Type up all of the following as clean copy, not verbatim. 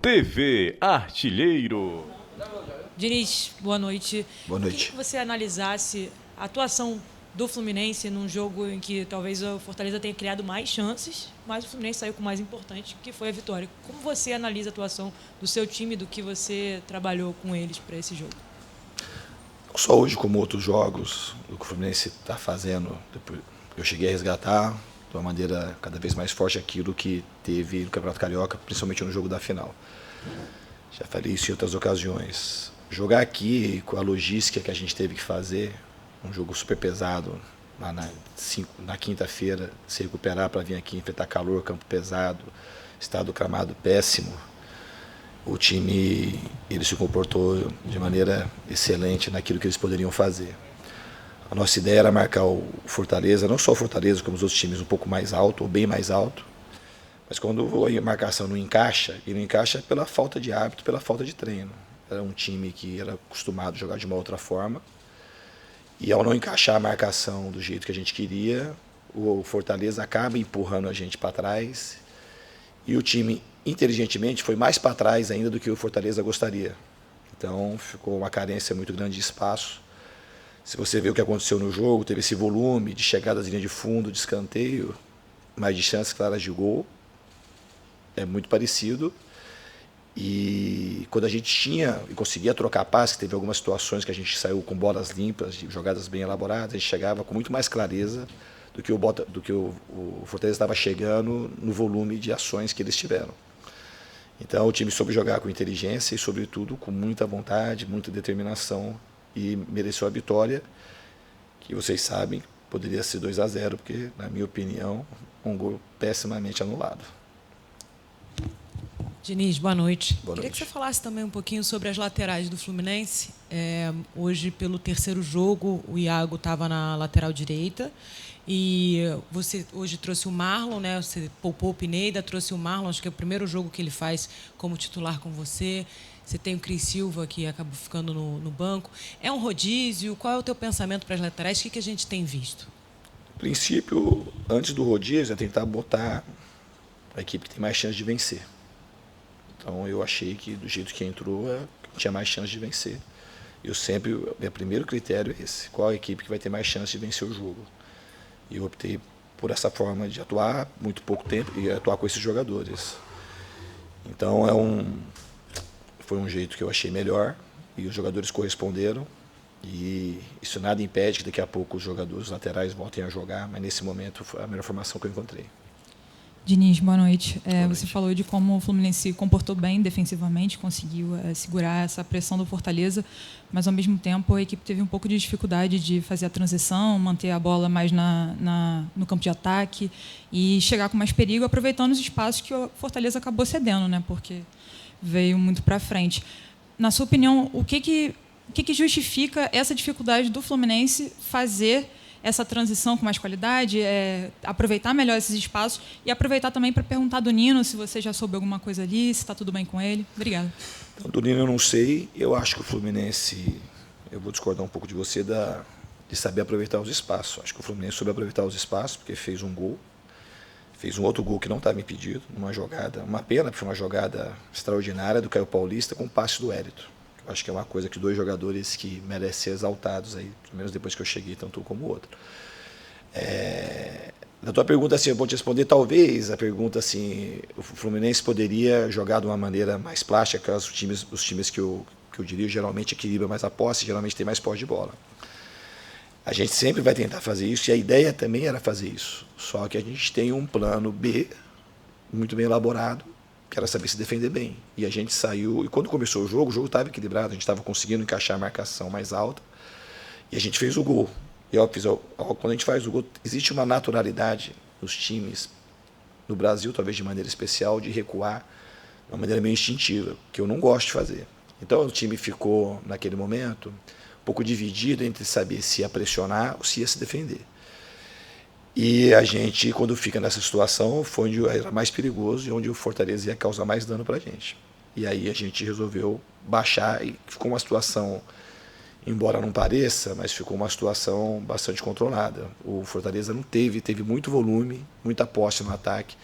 TV Artilheiro. Diniz, boa noite. Boa noite. Queria que você analisasse a atuação do Fluminense num jogo em que talvez o Fortaleza tenha criado mais chances, mas o Fluminense saiu com o mais importante, que foi a vitória. Como você analisa a atuação do seu time, do que você trabalhou com eles para esse jogo? Não só hoje, como outros jogos, o que o Fluminense está fazendo, eu cheguei a resgatar de uma maneira cada vez mais forte aquilo que teve no Campeonato Carioca, principalmente no jogo da final. Já falei isso em outras ocasiões. Jogar aqui com a logística que a gente teve que fazer, um jogo super pesado, lá na quinta-feira, se recuperar para vir aqui enfrentar calor, campo pesado, estado do gramado péssimo. O time ele se comportou de maneira excelente naquilo que eles poderiam fazer. A nossa ideia era marcar o Fortaleza, não só o Fortaleza, como os outros times, um pouco mais alto, ou bem mais alto. Mas quando a marcação não encaixa, e não encaixa pela falta de hábito, pela falta de treino. Era um time que era acostumado a jogar de uma outra forma. E ao não encaixar a marcação do jeito que a gente queria, o Fortaleza acaba empurrando a gente para trás. E o time, inteligentemente, foi mais para trás ainda do que o Fortaleza gostaria. Então ficou uma carência muito grande de espaço. Se você vê o que aconteceu no jogo, teve esse volume de chegadas de linha de fundo, de escanteio, mas de chances claras de gol. É muito parecido. E quando a gente tinha e conseguia trocar passe, teve algumas situações que a gente saiu com bolas limpas, de jogadas bem elaboradas, a gente chegava com muito mais clareza do que o Fortaleza estava chegando no volume de ações que eles tiveram. Então o time soube jogar com inteligência e, sobretudo, com muita vontade, muita determinação e mereceu a vitória, que vocês sabem, poderia ser 2-0, porque, na minha opinião, um gol pessimamente anulado. Diniz, boa noite. Boa Queria noite. que você falasse também um pouquinho sobre as laterais do Fluminense. Hoje, pelo terceiro jogo, o Iago estava na lateral direita e você hoje trouxe o Marlon, né? Você poupou o Pineda, trouxe o Marlon, acho que é o primeiro jogo que ele faz como titular com você. Você tem o Cris Silva, que acabou ficando no banco. É um rodízio? Qual é o teu pensamento para as laterais? O que a gente tem visto? No princípio, antes do rodízio, é tentar botar a equipe que tem mais chance de vencer. Então eu achei que do jeito que entrou, tinha mais chance de vencer. Meu primeiro critério é esse: qual a equipe que vai ter mais chance de vencer o jogo? E eu optei por essa forma de atuar muito pouco tempo e atuar com esses jogadores. Então foi um jeito que eu achei melhor e os jogadores corresponderam. E isso nada impede que daqui a pouco os jogadores laterais voltem a jogar, mas nesse momento foi a melhor formação que eu encontrei. Diniz, boa noite. Boa Você noite. falou de como o Fluminense se comportou bem defensivamente, conseguiu segurar essa pressão do Fortaleza, mas, ao mesmo tempo, a equipe teve um pouco de dificuldade de fazer a transição, manter a bola mais no campo de ataque e chegar com mais perigo, aproveitando os espaços que o Fortaleza acabou cedendo, né, porque veio muito para frente. Na sua opinião, o que justifica essa dificuldade do Fluminense fazer essa transição com mais qualidade, aproveitar melhor esses espaços e aproveitar também para perguntar do Nino se você já soube alguma coisa ali, se está tudo bem com ele? Obrigada. Então, do Nino eu não sei. Eu acho que o Fluminense, eu vou discordar um pouco de você, de saber aproveitar os espaços. Acho que o Fluminense soube aproveitar os espaços, porque fez um gol, fez um outro gol que não estava impedido, numa jogada, uma pena, porque foi uma jogada extraordinária do Caio Paulista com o passe do Hélito. Eu acho que é uma coisa que dois jogadores que merecem ser exaltados, aí, pelo menos depois que eu cheguei, tanto um como o outro. Na tua pergunta, assim, eu vou te responder, talvez, a pergunta, assim, o Fluminense poderia jogar de uma maneira mais plástica, os times que eu diria geralmente equilibram mais a posse, geralmente tem mais posse de bola. A gente sempre vai tentar fazer isso, e a ideia também era fazer isso, só que a gente tem um plano B muito bem elaborado, que era saber se defender bem. E a gente saiu, e quando começou o jogo estava equilibrado, a gente estava conseguindo encaixar a marcação mais alta, e a gente fez o gol. E quando a gente faz o gol, existe uma naturalidade nos times, no Brasil, talvez de maneira especial, de recuar de uma maneira meio instintiva, que eu não gosto de fazer. Então o time ficou, naquele momento, um pouco dividido entre saber se ia pressionar ou se ia se defender. E a gente, quando fica nessa situação, foi onde era mais perigoso e onde o Fortaleza ia causar mais dano para a gente. E aí a gente resolveu baixar e ficou uma situação, embora não pareça, mas ficou uma situação bastante controlada. O Fortaleza não teve muito volume, muita posse no ataque,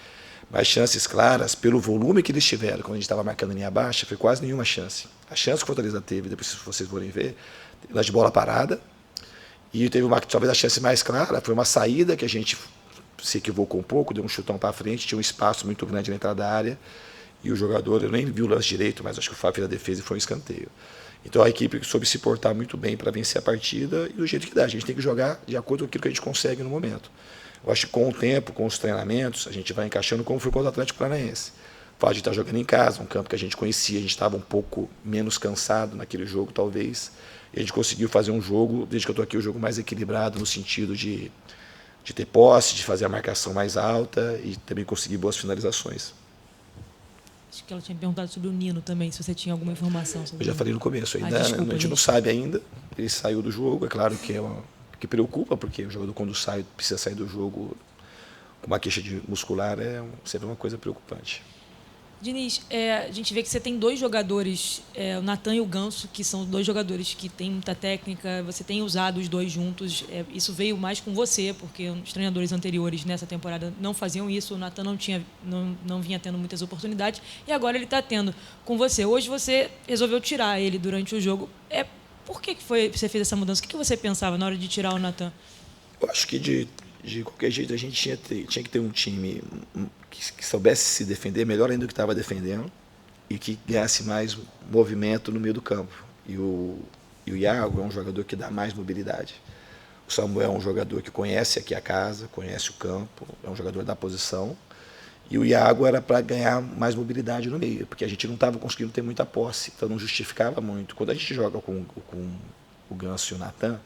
Mas chances claras, pelo volume que eles tiveram, quando a gente estava marcando linha baixa, foi quase nenhuma chance. A chance que o Fortaleza teve, depois se vocês forem ver, lance de bola parada, e teve talvez a chance mais clara, foi uma saída que a gente se equivocou um pouco, deu um chutão para frente, tinha um espaço muito grande na entrada da área, e o jogador, eu nem vi o lance direito, mas acho que o Fábio fez a defesa e foi um escanteio. Então a equipe soube se portar muito bem para vencer a partida e do jeito que dá. A gente tem que jogar de acordo com aquilo que a gente consegue no momento. Eu acho que com o tempo, com os treinamentos, a gente vai encaixando como foi contra o Atlético Paranaense. O fato de estar jogando em casa, um campo que a gente conhecia, a gente estava um pouco menos cansado naquele jogo, talvez. E a gente conseguiu fazer um jogo, desde que eu estou aqui, o jogo mais equilibrado no sentido de ter posse, de fazer a marcação mais alta e também conseguir boas finalizações. Acho que ela tinha perguntado sobre o Nino também, se você tinha alguma informação sobre Eu já falei no começo, ainda, desculpa, a gente não sabe ainda, ele saiu do jogo, é claro que que preocupa, porque o jogador quando precisa sair do jogo com uma queixa muscular, sempre uma coisa preocupante. Diniz, a gente vê que você tem dois jogadores, o Natan e o Ganso, que são dois jogadores que têm muita técnica, você tem usado os dois juntos, isso veio mais com você, porque os treinadores anteriores nessa temporada não faziam isso, o Natan não vinha tendo muitas oportunidades, e agora ele está tendo com você. Hoje você resolveu tirar ele durante o jogo. Por que você fez essa mudança? O que você pensava na hora de tirar o Natan? Eu acho que de qualquer jeito a gente tinha que ter um time que soubesse se defender melhor ainda do que estava defendendo e que ganhasse mais movimento no meio do campo. E o Iago é um jogador que dá mais mobilidade. O Samuel é um jogador que conhece aqui a casa, conhece o campo, é um jogador da posição. E o Iago era para ganhar mais mobilidade no meio, porque a gente não estava conseguindo ter muita posse, então não justificava muito. Quando a gente joga com o Ganso e o Natan,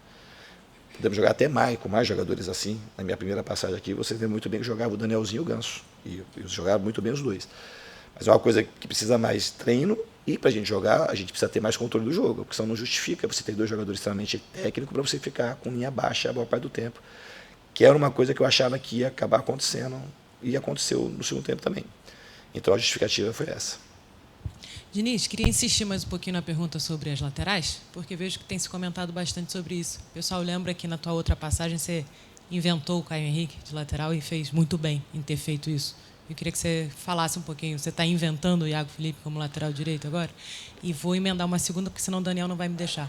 podemos jogar até mais, com mais jogadores assim. Na minha primeira passagem aqui, você vê muito bem que jogava o Danielzinho e o Ganso. E jogavam muito bem os dois. Mas é uma coisa que precisa mais treino e para a gente jogar, a gente precisa ter mais controle do jogo, porque senão não justifica você ter dois jogadores extremamente técnicos para você ficar com linha baixa a maior parte do tempo. Que era uma coisa que eu achava que ia acabar acontecendo e aconteceu no segundo tempo também. Então a justificativa foi essa. Diniz, queria insistir mais um pouquinho na pergunta sobre as laterais, porque vejo que tem se comentado bastante sobre isso. O pessoal lembra que na tua outra passagem você inventou o Caio Henrique de lateral e fez muito bem em ter feito isso. Eu queria que você falasse um pouquinho. Você está inventando o Iago Felipe como lateral direito agora? E vou emendar uma segunda, porque senão o Daniel não vai me deixar.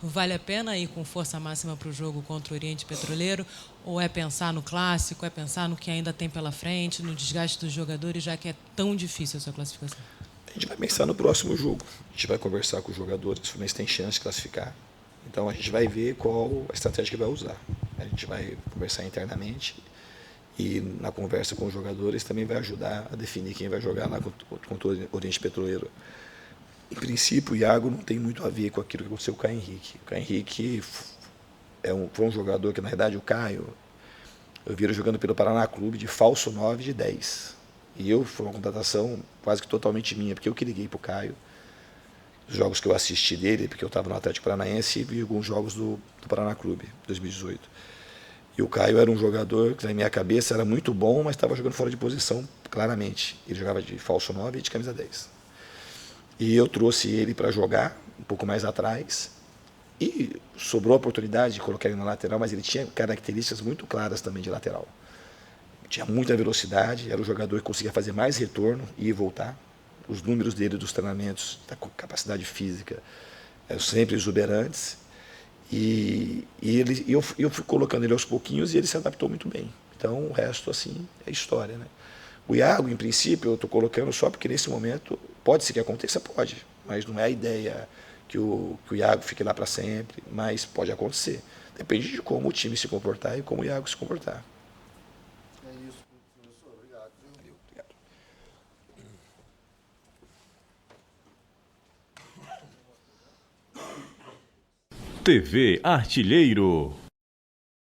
Vale a pena ir com força máxima para o jogo contra o Oriente Petroleiro? Ou é pensar no clássico, é pensar no que ainda tem pela frente, no desgaste dos jogadores, já que é tão difícil a sua classificação? A gente vai pensar no próximo jogo. A gente vai conversar com os jogadores, o Fluminense tem chance de classificar. Então a gente vai ver qual a estratégia que vai usar. A gente vai conversar internamente e na conversa com os jogadores também vai ajudar a definir quem vai jogar lá contra o Oriente Petroleiro. Em princípio, o Iago não tem muito a ver com aquilo que aconteceu com o Caio Henrique. O Caio Henrique foi um jogador que, na verdade, o Caio, eu vi ele jogando pelo Paraná Clube de falso 9 de 10. E foi uma contratação quase que totalmente minha, porque eu que liguei para o Caio. Os jogos que eu assisti dele, porque eu estava no Atlético Paranaense e vi alguns jogos do Paraná Clube, 2018. E o Caio era um jogador que, na minha cabeça, era muito bom, mas estava jogando fora de posição, claramente. Ele jogava de falso 9 e de camisa 10. E eu trouxe ele para jogar um pouco mais atrás. E sobrou a oportunidade de colocar ele na lateral, mas ele tinha características muito claras também de lateral. Tinha muita velocidade, era um jogador que conseguia fazer mais retorno e voltar. Os números dele dos treinamentos, da capacidade física, eram sempre exuberantes. E eu fui colocando ele aos pouquinhos e ele se adaptou muito bem. Então o resto assim é história, né? O Iago, em princípio, eu estou colocando só porque nesse momento pode ser que aconteça, pode, mas não é a ideia que o Iago fique lá para sempre, mas pode acontecer. Depende de como o time se comportar e como o Iago se comportar. É isso, professor. Obrigado. Valeu, obrigado. TV Artilheiro.